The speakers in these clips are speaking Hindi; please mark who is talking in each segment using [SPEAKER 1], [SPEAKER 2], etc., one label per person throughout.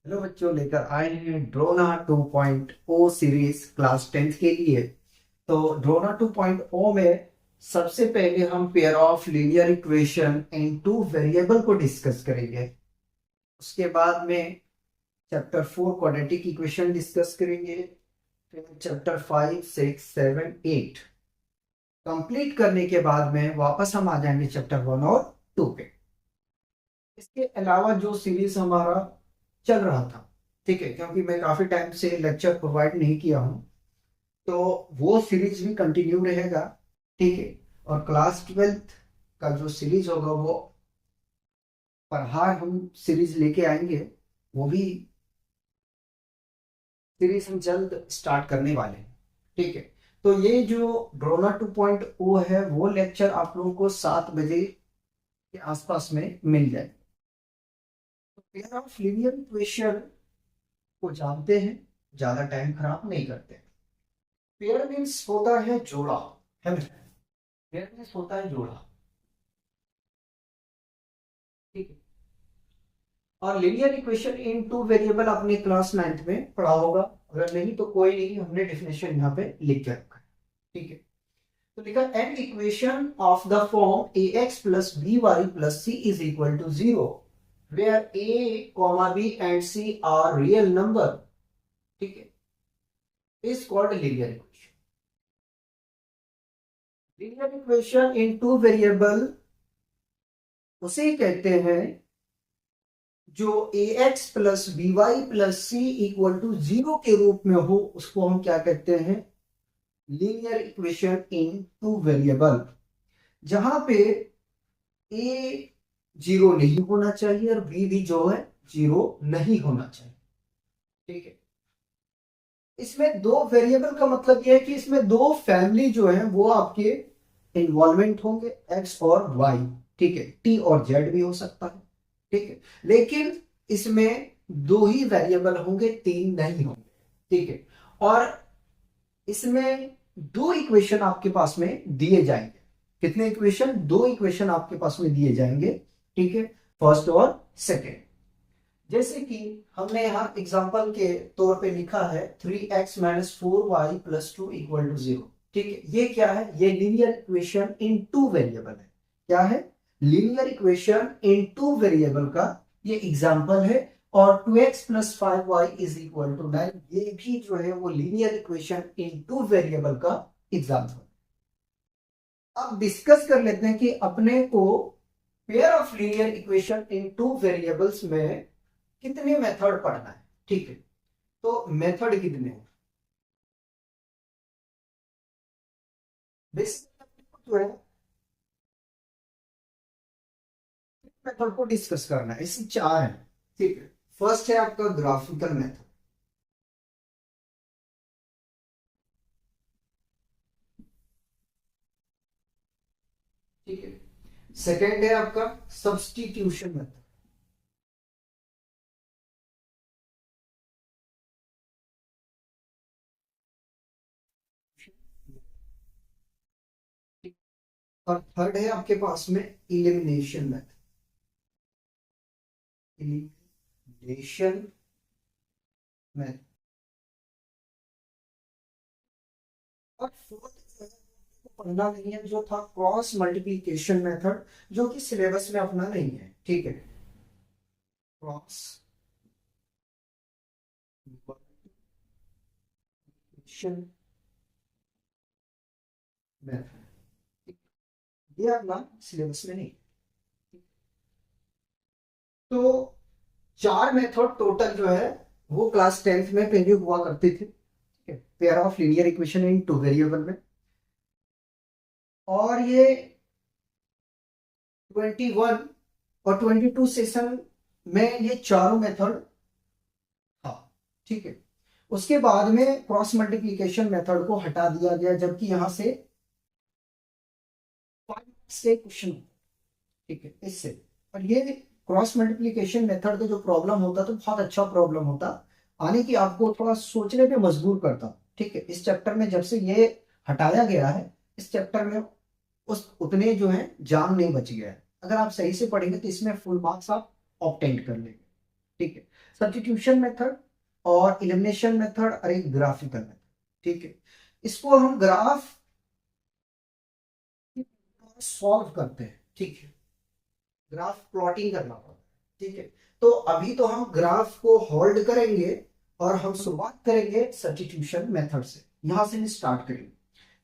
[SPEAKER 1] हेलो बच्चों, लेकर आए हैं ड्रोना 2.0 सीरीज क्लास 10th के लिए। तो ड्रोना 2.0 में सबसे पहले हम pair of linear equation in two variable को डिस्कस करेंगे। उसके बाद में चैप्टर 4 क्वाड्रेटिक इक्वेशन डिस्कस करेंगे। फिर चैप्टर 5 6 7 8 कंप्लीट करने के बाद में वापस हम आ जाएंगे चैप्टर 1 और 2 पे। इसके अलावा जो सीरीज हमारा चल रहा था, ठीक है, क्योंकि मैं काफी टाइम से लेक्चर प्रोवाइड नहीं किया हूँ, तो वो सीरीज भी कंटिन्यू रहेगा। ठीक है। और क्लास 12th का जो सीरीज होगा वो पढ़ार हम सीरीज लेके आएंगे। वो भी सीरीज हम जल्द स्टार्ट करने वाले हैं। ठीक है। तो ये जो ड्रोना 2.0 है वो लेक्चर आप लोगों को 7 बजे के आसपास में मिल जाए। तो पेयर ऑफ लीनियर इक्वेशन को जानते हैं, ज्यादा टाइम खराब नहीं करते। पेयर मीन्स होता है जोड़ा, है ना? पेयर मीन्स होता है जोड़ा। ठीक है। और linear equation in two variable आपने क्लास 9th में पढ़ा होगा, अगर नहीं तो कोई नहीं, हमने डेफिनेशन यहाँ पे लिख के रखा है। ठीक है। तो लिखा an equation of the form a x plus b y plus c is equal to 0 where a comma b and c are real number, ठीक है, is called linear equation. Linear equation in two variable उसे कहते हैं जो a x plus b y plus c equal to 0 के रूप में हो, उसको हम क्या कहते हैं? Linear equation in two variable. जहां पे ए 0 नहीं होना चाहिए और बी भी जो है 0 नहीं होना चाहिए। ठीक है। इसमें दो वेरिएबल का मतलब यह है कि इसमें दो फैमिली जो है वो आपके इन्वॉल्वमेंट होंगे, एक्स और वाई। ठीक है। टी और जेड भी हो सकता है। ठीक है। लेकिन इसमें दो ही वेरिएबल होंगे, तीन नहीं होंगे। ठीक है। और इसमें दो इक्वेशन आपके पास में दिए जाएंगे। कितने इक्वेशन? दो इक्वेशन आपके पास में दिए जाएंगे। ठीक है। फर्स्ट और सेकेंड। जैसे कि हमने यहाँ एग्जांपल के तौर पे लिखा है 3x minus 4y plus 2 equal to 0। ठीक है। ये क्या है? ये linear equation in two variable है। क्या है? Linear equation in two variable का ये एग्जांपल है। और 2x plus 5y is equal to 9, ये भी जो है वो linear equation in two variable का एग्जांपल। अब डिस्कस कर लेते हैं कि अपने को pair of linear equation in two variables में कितने मेथड पढ़ना है। ठीक है। तो मेथड कितने हैं? बेसिक जो है मेथड को डिस्कस करना है, इसमें चार है। ठीक है। फर्स्ट है आपका ग्राफिकल मेथड। ठीक है। सेकेंड है आपका सब्सटीट्यूशन मेथड। और थर्ड है आपके पास में इलिमिनेशन मेथड। Elimination method. और फोर्थ पढ़ना नहीं है जो था क्रॉस मल्टीप्लिकेशन मेथड, जो कि सिलेबस में अपना नहीं है। ठीक है। क्रॉस मल्टीप्लिकेशन मेथड, ये अपना सिलेबस में नहीं। तो चार मेथड टोटल जो है वो क्लास 10th में पहले हुआ करते थे। ठीक है। Pair of linear equation in two variable में। और ये 21 और 22 सेशन में ये चारों मेथड था। ठीक है। उसके बाद में क्रॉस मल्टीप्लिकेशन मेथड को हटा दिया गया, जबकि यहां से क्वेश्चन। ठीक है। इससे और ये क्रॉस मल्टीप्लिकेशन मेथड का जो प्रॉब्लम होता तो बहुत अच्छा प्रॉब्लम होता, आने की आपको थोड़ा सोचने पे मजबूर करता। ठीक है। इस चैप्टर में जब से ये हटाया गया है, इस चैप्टर में उस उतने जो है जाम नहीं बच गया है। अगर आप सही से पढ़ेंगे तो इसमें फुल मार्क्स आप ऑब्टेन कर लेंगे। ठीक है। सब्स्टिट्यूशन मेथड और एलिमिनेशन मेथड और एक ग्राफिकल मेथड। ठीक है, इसको हम ग्राफ सॉल्व करते हैं। ठीक है, ग्राफ प्लॉटिंग करना पड़ता है। ठीक है, तो अभी तो हम ग्राफ को होल्ड करेंगे और हम शुरुआत करेंगे सब्स्टिट्यूशन मेथड से। यहां से हम स्टार्ट करेंगे,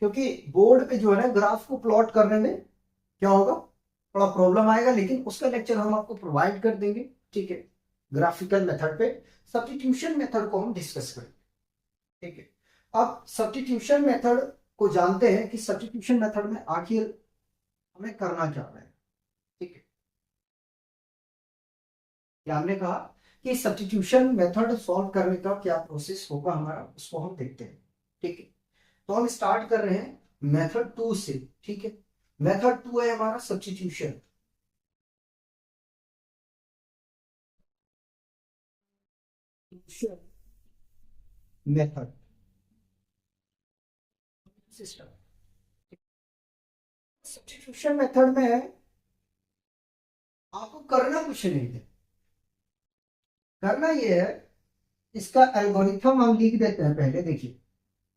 [SPEAKER 1] क्योंकि बोर्ड पे जो है ना ग्राफ को प्लॉट करने में क्या होगा, थोड़ा प्रॉब्लम आएगा, लेकिन उसका लेक्चर हम आपको प्रोवाइड कर देंगे। ठीक है, ग्राफिकल मेथड पे सब्स्टिट्यूशन मेथड को हम डिस्कस करेंगे। ठीक है, अब सब्स्टिट्यूशन मेथड को जानते हैं कि सब्स्टिट्यूशन मेथड में आखिर हमें करना क्या है। ठीक है, या हमने कहा कि सब्स्टिट्यूशन मेथड सॉल्व करने का क्या प्रोसेस होगा हमारा, उसको हम देखते हैं। ठीक है, तो हम स्टार्ट कर रहे हैं मेथड 2 से। ठीक है, मेथड 2 है हमारा substitution method system. Substitution method में आपको करना कुछ नहीं है, करना यह है, इसका एल्गोरिथम हम लिख देते हैं पहले। देखिए,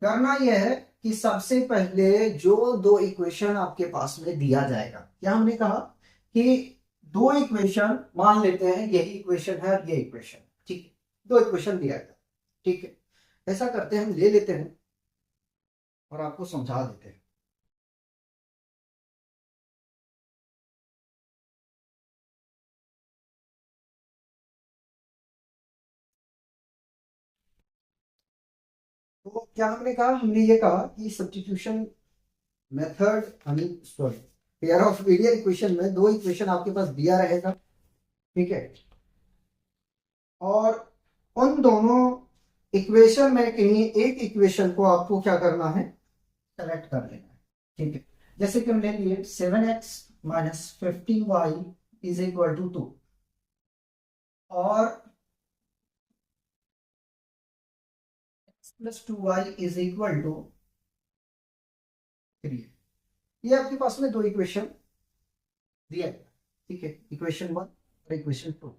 [SPEAKER 1] करना यह है कि सबसे पहले जो दो इक्वेशन आपके पास में दिया जाएगा, क्या हमने कहा कि दो इक्वेशन मान लेते हैं, यही इक्वेशन है और ये इक्वेशन। ठीक है, दो इक्वेशन दिया गया। ठीक है, ऐसा करते हैं, हम ले लेते हैं और आपको समझा देते हैं। तो क्या हमने कहा, हमने ये कहा कि substitution method, sorry, pair of linear equation में दो इक्वेशन आपके पास दिया रहेगा। ठीक है, और उन दोनों इक्वेशन में कहीं एक इक्वेशन को आपको क्या करना है, सेलेक्ट कर लेना है। ठीक है, जैसे कि हम ले लिए 7x minus 15y is equal to 2 और x plus 2y is equal to 3। ये आपके पास में दो इक्वेशन दिया गया। ठीक है, इक्वेशन 1 और इक्वेशन 2।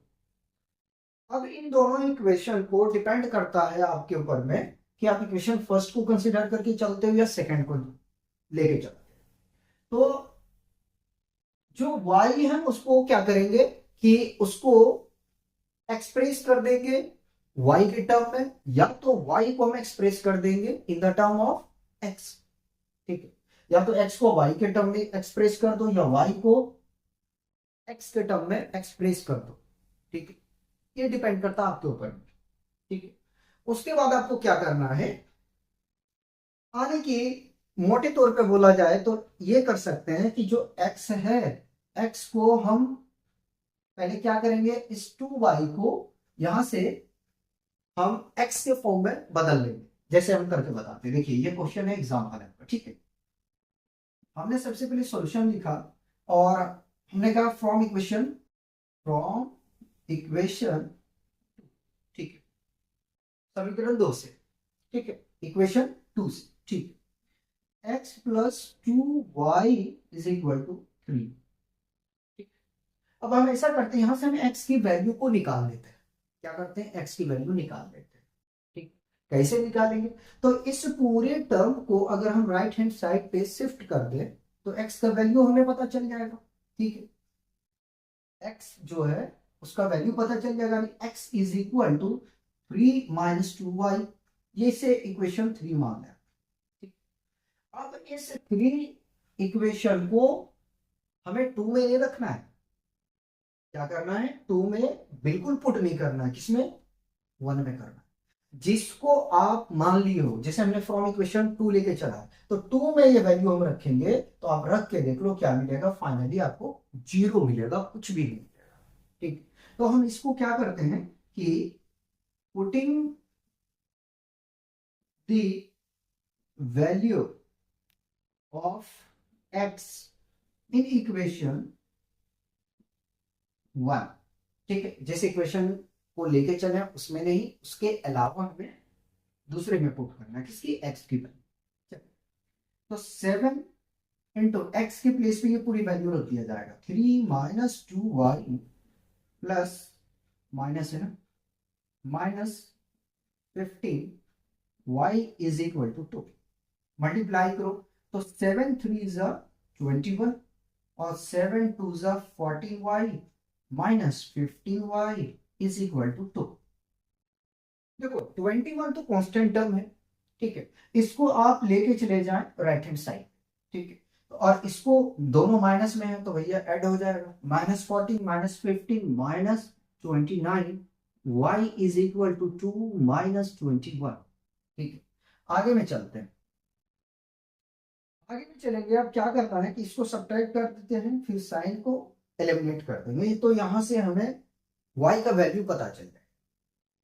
[SPEAKER 1] अब इन दोनों इक्वेशन को डिपेंड करता है आपके ऊपर में कि आप इक्वेशन फर्स्ट को कंसीडर करके चलते हो या सेकंड को लेके चलते हो। तो जो y है उसको क्या करेंगे कि उसको एक्सप्रेस कर देंगे y के टर्म में, या तो y को हम एक्सप्रेस कर देंगे in the term of x। ठीक है, या तो x को y के टर्म में एक्सप्रेस कर दो या y को x के टर्म में एक्सप्रेस कर दो। ठीक है, ये डिपेंड करता है आपके ऊपर में। ठीक है, उसके बाद आपको क्या करना है, आने की मोटे तौर पे बोला जाए तो ये कर सकते हैं कि जो x है, x को हम पहले क्या करेंगे, इस 2y को यहां से हम x के फॉर्म में बदल लेंगे, जैसे हम करके बताते हैं। देखिए, ये क्वेश्चन है एग्जाम वाले पर। ठीक है, हमने सबसे पहले सॉल्यूशन लिखा और हमने कहा फ्रॉम इक्वेशन। ठीक है, समीकरण 2 से। ठीक है, इक्वेशन 2 से। ठीक है, x plus 2y is equal to 3। अब हम ऐसा करते हैं, यहां से हम x की वैल्यू को निकाल लेते हैं। क्या करते हैं, x की वैल्यू निकाल लेते हैं। ठीक, कैसे निकालेंगे, तो इस पूरे टर्म को अगर हम राइट हैंड साइड पे शिफ्ट कर दें तो x का वैल्यू हमें पता चल जाएगा। ठीक है, x जो है उसका वैल्यू पता चल जाएगा, x is equal to 3 minus 2y। ये से इक्वेशन 3 मान है। ठीक, अब इस 3 इक्वेशन को हमें 2 में नहीं रखना है। क्या करना है, 2 में बिल्कुल पुट नहीं करना है, किसमें, 1 में करना है। जिसको आप मान लिए हो, जैसे हमने फ्रॉम इक्वेशन 2 लेके चला है, तो 2 में ये वैल्यू हम रखेंगे, तो आप रख के देख लो क्या मिलेगा, फाइनली आपको 0 मिलेगा, कुछ भी नहीं मिलेगा। ठीक, तो हम इसको क्या करते हैं कि putting the value of x in equation 1। ठीक है, जैसे इक्वेशन को लेके चले उसमें नहीं, उसके अलावा हमें दूसरे में पुट करना है, किसकी, एक्स की वैल्यू। तो 7 इंटू एक्स के प्लेस पे ये पूरी वैल्यू रख दिया जाएगा, 3 माइनस 2y प्लस, माइनस है ना, -15y is equal to 2। Multiply करो तो 7 3 ज़ा 21 और 7 2 ज़ा 14y minus 15y is equal to 2। देखो 21 तो कांस्टेंट टर्म है, ठीक है, इसको आप लेके चले जाएं राइट हैंड साइड, ठीक है, और इसको दोनों माइनस में है तो भैया ऐड हो जाएगा, -14 -15 -29 y इज इक्वल टू 2 -21। ठीक है, आगे में चलते हैं। आगे में चलेंगे, अब क्या करना है कि इसको सब्ट्रैक्ट कर देते हैं, फिर साइन को एलिमिनेट कर देंगे, तो यहां से हमें y का वैल्यू पता चल जाए,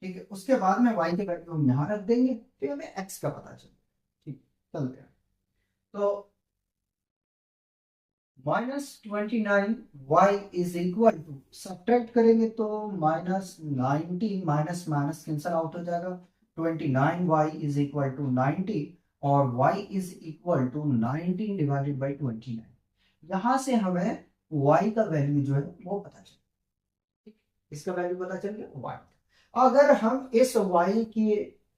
[SPEAKER 1] ठीक है, उसके बाद में y के वैल्यू हम यहाँ रख देंगे, फिर हमें x का पता चल जाए। ठीक, चलते हैं। तो -29y is equal to, subtract करेंगे तो -19 माइनस माइनस कैंसल आउट हो जाएगा, 29y इज इक्वल टू 90 और y is equal to 19 divided by 29। यहां से हमें y का वैल्यू जो है वो पता चल, इसका वैल्यू पता चल गया y। अगर हम इस y की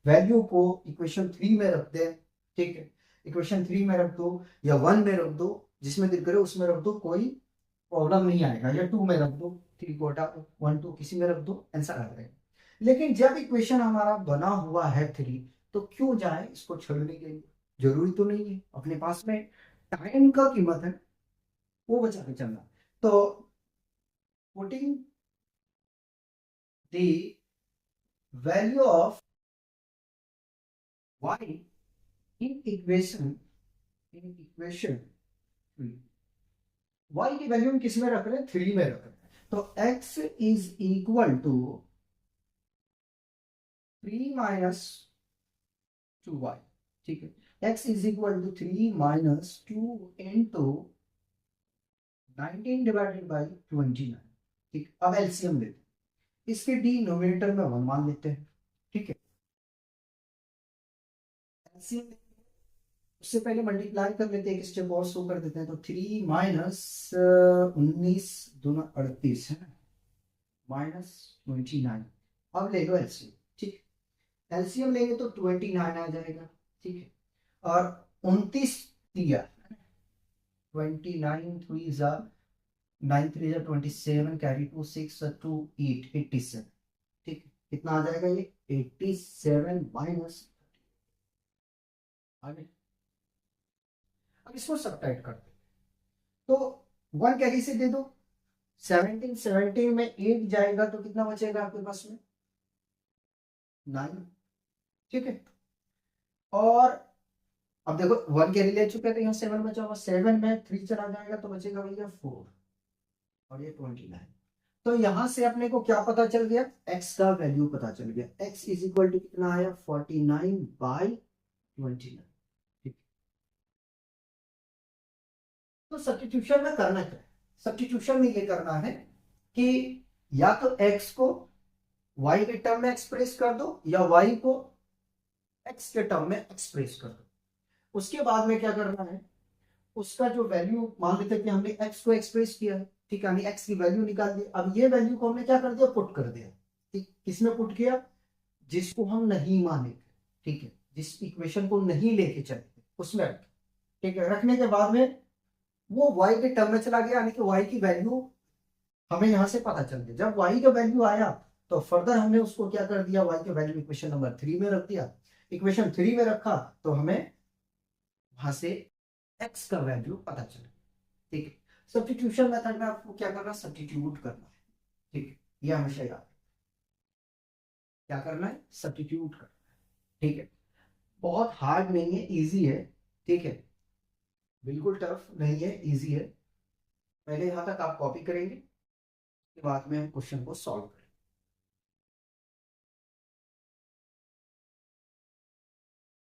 [SPEAKER 1] वैल्यू को इक्वेशन 3 में रख दें, ठीक है, इक्वेशन 3 में रख दो या 1 में रख दो, जिसमें दिल करे उसमें रख दो, कोई प्रॉब्लम नहीं आएगा, या 2 में रख दो, 3 को हटा दो, 1 2 किसी में रख दो, आंसर आ जाएगा। लेकिन जब इक्वेशन हमारा बना हुआ है 3, तो क्यों जाए इसको छोड़ने के लिए, जरूरी तो नहीं है, अपने पास में टाइम का कीमत है वो बचा के चलना। तो putting the value of y in equation y की वैल्यू हम किस में रख रहे हैं, 3 में रख रहे हैं, तो x is equal to 3 minus 2y, ठीक है, x is equal to 3 minus 2 into 19 divided by 29। ठीक, अब एलसीएम लेते हैं, इसके डिनोमिनेटर में 1 मान लेते हैं, ठीक है, एलसीएम उससे पहले मल्टीप्लाई कर लेते हैं, एक स्टेप और शो कर देते हैं, तो 3 माइनस 19 दूना 38 है ना, -29। अब ले लो एलसीएम, ठीक, एलसीएम लेंगे तो 29 आ जाएगा, ठीक है, और 29 दिया, 29 3 जा 9 3 जा 27, कैरी 2 6 2 8 87, ठीक है, कितना आ जाएगा ये 87 माइनस, आगे अब इसको सब्ट्रैक्ट करते तो 1 कैरी से दे दो, 17 में 8 जाएगा तो कितना बचेगा आपके पास में 9, ठीक है, और अब देखो 1 कैरी ले चुके थे, यहाँ 7 बचा होगा, 7 में 3 चला जाएगा तो बचेगा भैया 4 और ये 29। तो यहां से अपने को क्या पता चल गया, x का वैल्यू पता चल गया, x इज इक्वल टू कितना आया 49/29। तो सब्स्टिट्यूशन में करना क्या है, सब्स्टिट्यूशन में ये करना है कि या तो x को y के टर्म में एक्सप्रेस कर दो या y को x के टर्म में एक्सप्रेस कर दो। उसके बाद में क्या करना है, उसका जो वैल्यू मान लेते हैं कि हमने x को एक्सप्रेस किया है, ठीक है, यानी x की वैल्यू निकाल दी, अब ये वैल्यू को हमने क्या कर दिया, पुट कर दिया, ठीक, किसमें पुट किया, जिसको हम नहीं माने, ठीक है, जिस इक्वेशन को नहीं लेके चले उसमें रख, ठीक है, रखने के बाद में वो y के टर्म में चला गया, यानी कि y की वैल्यू हमें यहां से पता चल गया। जब y का वैल्यू आया तो फर्दर हमने उसको क्या कर दिया, y के वैल्यू इक्वेशन नंबर 3 में रख दिया, इक्वेशन 3 में रखा तो हमें वहां से x का वैल्यू पता चला, ठीक है। सब्स्टिट्यूशन मेथड में आपको क्या करना है, सब्स्टिट्यूट करना है, ठीक है, ये हमेशा याद, क्या करना है, सब्स्टिट्यूट करना है, ठीक है, बहुत हार्ड नहीं है, इजी है, ठीक है, बिल्कुल टफ नहीं है, इजी है। पहले यहां तक आप कॉपी करेंगे, उसके बाद में क्वेश्चन को सॉल्व करेंगे।